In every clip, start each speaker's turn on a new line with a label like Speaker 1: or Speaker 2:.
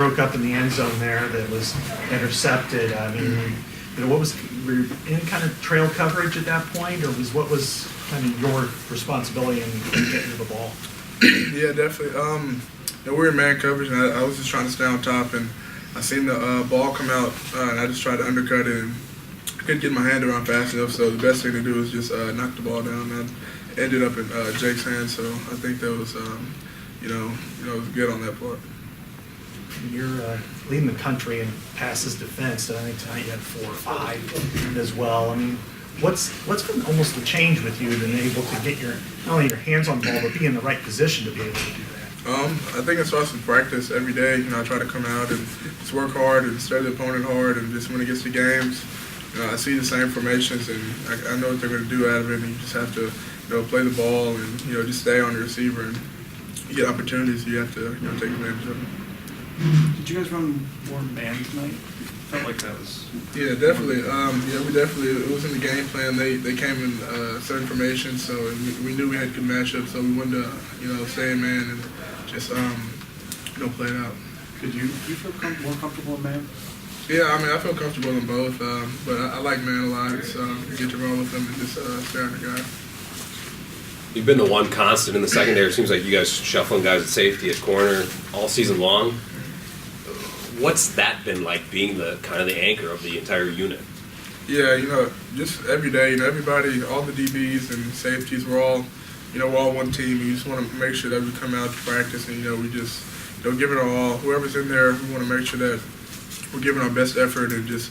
Speaker 1: broke up in the end zone there that was intercepted. I mean, what was, were you in kind of trail coverage at that point, or what was kind of your responsibility in getting to the ball?
Speaker 2: Yeah, definitely. We were in man coverage, and I was just trying to stay on top, and I seen the ball come out, and I just tried to undercut it, and I couldn't get my hand around fast enough, so the best thing to do was just knock the ball down, and I ended up in Jake's hands, so I think that was, it was good on that part.
Speaker 1: You're leading the country in passes defense, and I think tonight you had 4 or 5 as well. I mean, what's been almost the change with you than able to get not only your hands on the ball, but be in the right position to be able to do that?
Speaker 2: I think it starts with practice every day. I try to come out and just work hard and study the opponent hard, and just when it gets to games, I see the same formations, and I know what they're going to do out of it, and you just have to, play the ball and, just stay on the receiver, and you get opportunities, you have to, take advantage of them.
Speaker 3: Did you guys run more man tonight? Felt like that was.
Speaker 2: Yeah, definitely. We definitely. It was in the game plan. They came in certain formations, so we knew we had good matchups. So we wanted to, stay in man and just play it out.
Speaker 3: Did you feel more comfortable in man?
Speaker 2: Yeah, I feel comfortable in both, but I like man a lot. It's, get to roll with them and just stay on the guy.
Speaker 4: You've been the one constant in the secondary. It seems like you guys shuffling guys at safety, at corner, all season long. What's that been like, being the kind of the anchor of the entire unit?
Speaker 2: Yeah, just every day, everybody, all the DBs and safeties, we're all one team. We just want to make sure that we come out to practice and, we just, give it our all. Whoever's in there, we want to make sure that we're giving our best effort and just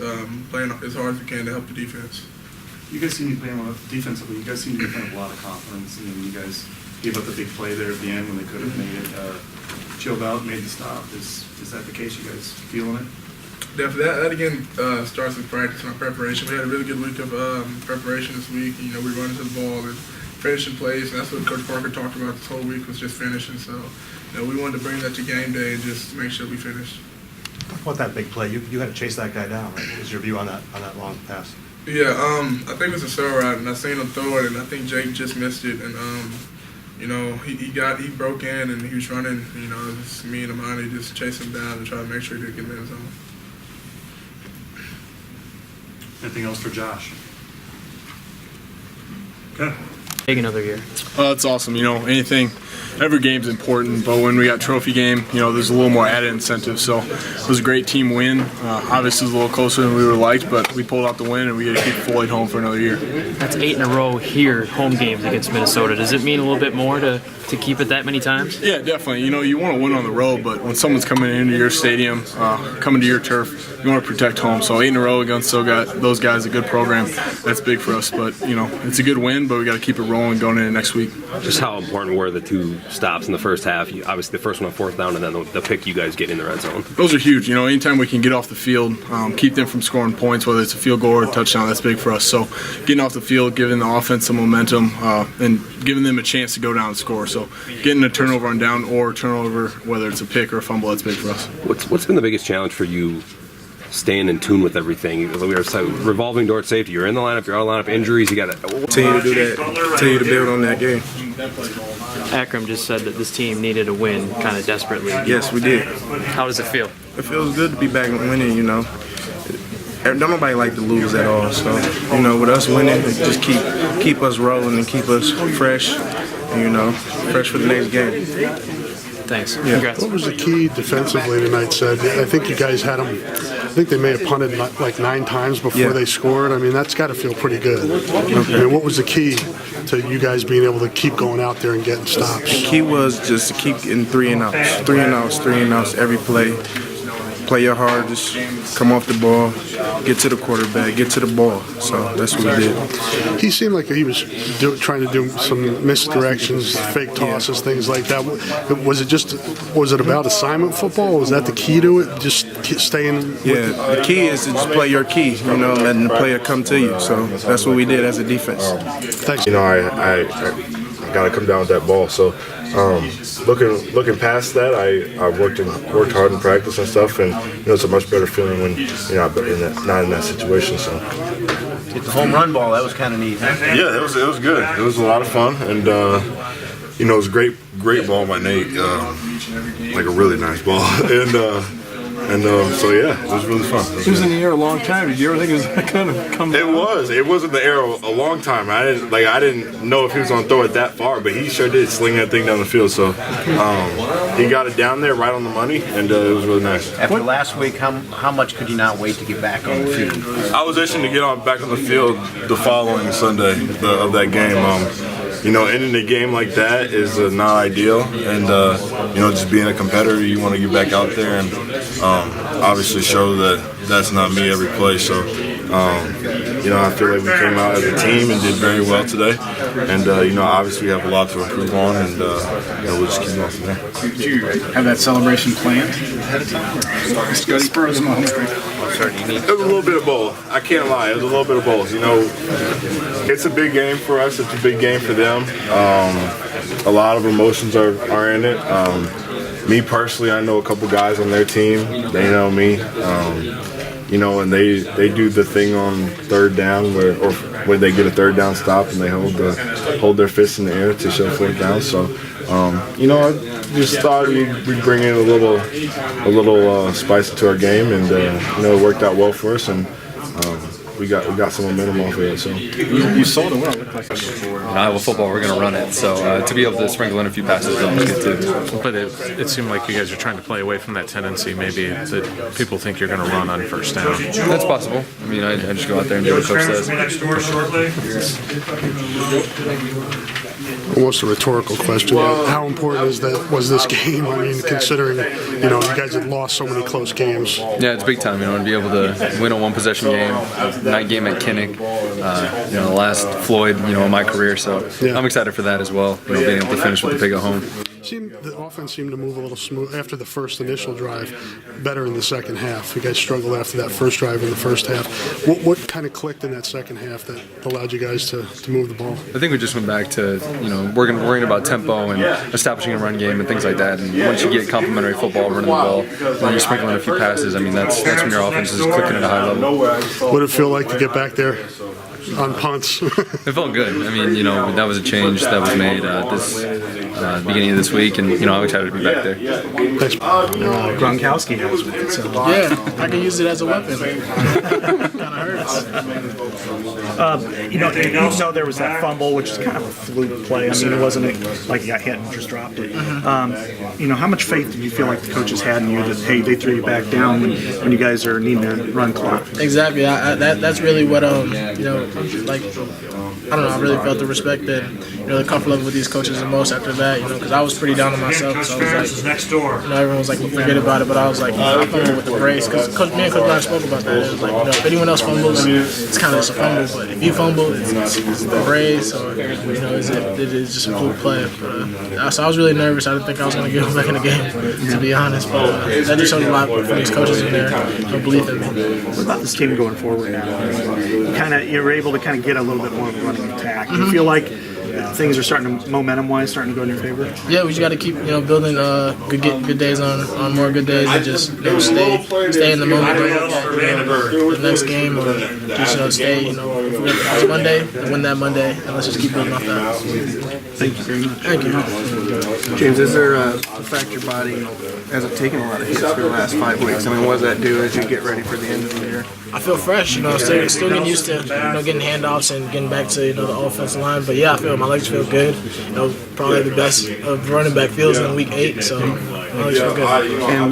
Speaker 2: playing as hard as we can to help the defense.
Speaker 3: You guys seem to be playing a lot defensively. You guys seem to be playing with a lot of confidence, and then you guys gave up the big play there at the end when they could have made it. Chilled out, made the stop. Is that the case? You guys feeling it?
Speaker 2: Definitely. That again starts with practice and our preparation. We had a really good week of preparation this week. We run into the ball and finishing plays, and that's what Coach Parker talked about this whole week, was just finishing. So, we wanted to bring that to game day and just make sure we finished.
Speaker 5: Talk about that big play. You had to chase that guy down, right? What was your view on that long pass?
Speaker 2: Yeah, I think it was a sail route, and I seen him throw it, and I think Jake just missed it, and he broke in and he was running. Just me and Amani just chasing him down and trying to make sure he didn't get in the end zone.
Speaker 3: Anything else for Josh? Okay.
Speaker 6: Take another year.
Speaker 7: It's awesome. Every game's important, but when we got trophy game, there's a little more added incentive. So it was a great team win. Obviously, it was a little closer than we would have liked, but we pulled out the win, and we got to keep Floyd home for another year.
Speaker 6: That's 8 in a row here, home games against Minnesota. Does it mean a little bit more to keep it that many times?
Speaker 7: Yeah, definitely. You want to win on the road, but when someone's coming into your stadium, coming to your turf, you want to protect home. So 8 in a row against those guys, a good program. That's big for us. But, it's a good win, but we got to keep it rolling going into next week.
Speaker 4: Just how important were the 2 stops in the first half? Obviously, the first one on 4th down, and then the pick you guys get in the red zone.
Speaker 7: Those are huge. Anytime we can get off the field, keep them from scoring points, whether it's a field goal or a touchdown, that's big for us. So getting off the field, giving the offense some momentum, and giving them a chance to go down and score. So getting a turnover on down or turnover, whether it's a pick or a fumble, that's big for us.
Speaker 4: What's been the biggest challenge for you staying in tune with everything? We are revolving door at safety. You're in the lineup, you're out of the lineup, injuries, you got to
Speaker 8: continue to do that, continue to build on that game.
Speaker 6: Akram just said that this team needed a win kind of desperately.
Speaker 8: Yes, we did.
Speaker 6: How does it feel?
Speaker 8: It feels good to be back and winning, Don't nobody like to lose at all. So, with us winning, it just keep us rolling and keep us fresh, and, fresh for the next game.
Speaker 6: Thanks.
Speaker 5: Yeah.
Speaker 6: Congrats.
Speaker 9: What was the key defensively tonight, Sid? I think you guys had them, I think they may have punted like 9 times before they scored. That's got to feel pretty good. What was the key to you guys being able to keep going out there and getting stops?
Speaker 8: The key was just to keep getting 3 and outs. 3 and outs, 3 and outs every play. Play your hardest, come off the ball, get to the quarterback, get to the ball. So that's what we did.
Speaker 9: He seemed like he was trying to do some misdirections, fake tosses, things like that. Was it about assignment football? Was that the key to it? Just staying?
Speaker 8: Yeah, the key is to just play your key, letting the player come to you. So that's what we did as a defense.
Speaker 9: Thanks.
Speaker 10: I got to come down with that ball. So looking past that, I worked hard in practice and stuff, and it's a much better feeling when not in that situation. So
Speaker 11: it's a home run ball. That was kind of neat.
Speaker 10: Yeah, it was good. It was a lot of fun, and it was a great ball by Nate, like a really nice ball, and And so yeah, it was really fun.
Speaker 12: It was in the air a long time. Did you ever think it was going to come down?
Speaker 10: It was. It was in the air a long time. I didn't know if he was going to throw it that far, but he sure did sling that thing down the field. So he got it down there right on the money, and it was really nice.
Speaker 11: After last week, how much could you not wait to get back on the field?
Speaker 10: I was itching to get back on the field the following Sunday of that game. Ending a game like that is not ideal, and just being a competitor, you want to get back out there and obviously show that that's not me every play. So, I feel like we came out as a team and did very well today, and obviously we have a lot to improve on, and we'll just keep going from there.
Speaker 12: Did you have that celebration planned ahead of time, or spur of the moment?
Speaker 10: It was a little bit of both. I can't lie. It was a little bit of both. It's a big game for us. It's a big game for them. A lot of emotions are in it. Me personally, I know a couple guys on their team. They know me. And they do the thing on third down where they get a third down stop and they hold their fists in the air to show fourth down. So, I just thought we'd bring in a little spice into our game, and it worked out well for us, and we got some momentum off of it. So
Speaker 12: you sold it well.
Speaker 13: Iowa football, we're going to run it. So to be able to sprinkle in a few passes, that was good too.
Speaker 14: But it seemed like you guys are trying to play away from that tendency, maybe that people think you're going to run on first down.
Speaker 13: That's possible. I mean, I just go out there and do what coach says.
Speaker 9: Almost a rhetorical question. How important was this game? I mean, considering you guys had lost so many close games.
Speaker 13: Yeah, it's big time. To be able to win a one-possession game, night game at Kinnick, the last Floyd, in my career. So I'm excited for that as well. Being able to finish with the pig at home.
Speaker 9: The offense seemed to move a little smooth after the first initial drive, better in the second half. You guys struggled after that first drive in the first half. What kind of clicked in that second half that allowed you guys to move the ball?
Speaker 13: I think we just went back to, worrying about tempo and establishing a run game and things like that. And once you get complimentary football, running the ball, when you sprinkle in a few passes, that's when your offense is clicking at a high level.
Speaker 9: What did it feel like to get back there on punts?
Speaker 13: It felt good. That was a change that was made this beginning of this week, and I'm excited to be back there.
Speaker 1: Gronkowski has with it, so
Speaker 15: yeah, I can use it as a weapon. Kind of hurts.
Speaker 1: Even though there was that fumble, which is kind of a fluke play. It wasn't like you got hit and just dropped it. How much faith did you feel like the coaches had in you that hey, they threw you back down when you guys are needing to run clock?
Speaker 15: Exactly. That's really what I don't know. I really felt the respect that the comfort level with these coaches the most after that. Because I was pretty down on myself. So I was like, everyone was like, forget about it. But I was like, I fumble with the brace because me and Coach Brown spoke about that. It was like, if anyone else fumbles, it's kind of just a fumble. But if you fumble, it's the brace or it is just a fluke play. But, so I was really nervous. I didn't think I was going to get back in the game, to be honest. But that just showed a lot from these coaches in there. Don't believe in me.
Speaker 1: What about this team going forward now? You were able to kind of get a little bit more of a running attack. Do you feel like things are momentum-wise, starting to go in your favor?
Speaker 15: Yeah, we just got to keep, building good days on more good days, and just stay in the moment. The next game, or just stay. If it's Monday, then win that Monday, and let's just keep building off that.
Speaker 1: Thank you very much.
Speaker 15: Thank you.
Speaker 16: James, is there a fact your body hasn't taken a lot of hits for the last 5 weeks? What does that do as you get ready for the end of the year?
Speaker 15: I feel fresh, still getting used to, getting handoffs and getting back to, the offensive line. But yeah, I feel my legs feel good. Probably the best of running back feels in week 8, so my legs feel good.
Speaker 16: And